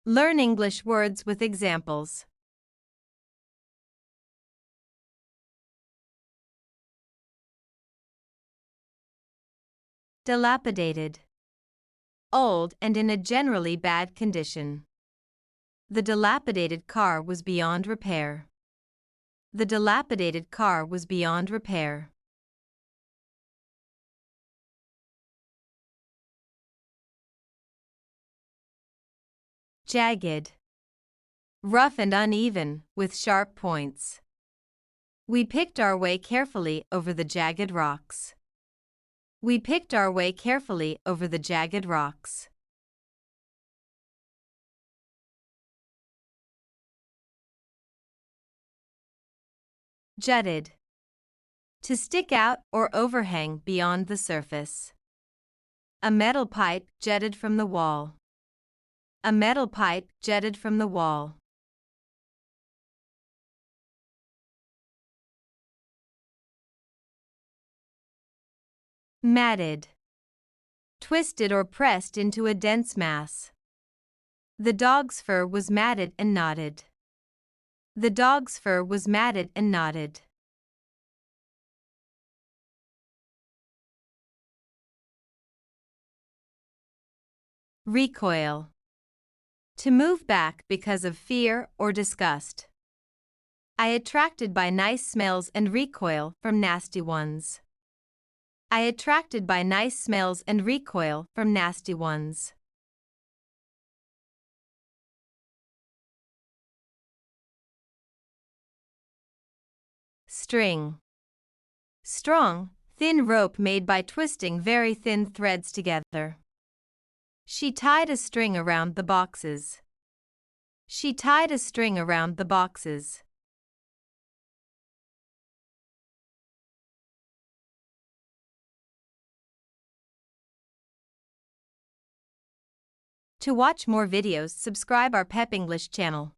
Learn English words with examples. Dilapidated. Old and in a generally bad condition. The dilapidated car was beyond repair. The dilapidated car was beyond repair. Jagged. Rough and uneven, with sharp points. We picked our way carefully over the jagged rocks. We picked our way carefully over the jagged rocks. Jutted. To stick out or overhang beyond the surface. A metal pipe jutted from the wall. A metal pipe jutted from the wall. Matted. Twisted or pressed into a dense mass. The dog's fur was matted and knotted. The dog's fur was matted and knotted. Recoil. To move back because of fear or disgust. I attracted by nice smells and recoil from nasty ones. I attracted by nice smells and recoil from nasty ones. String. Strong, thin rope made by twisting very thin threads together. She tied a string around the boxes. She tied a string around the boxes. To watch more videos, subscribe our Pep English channel.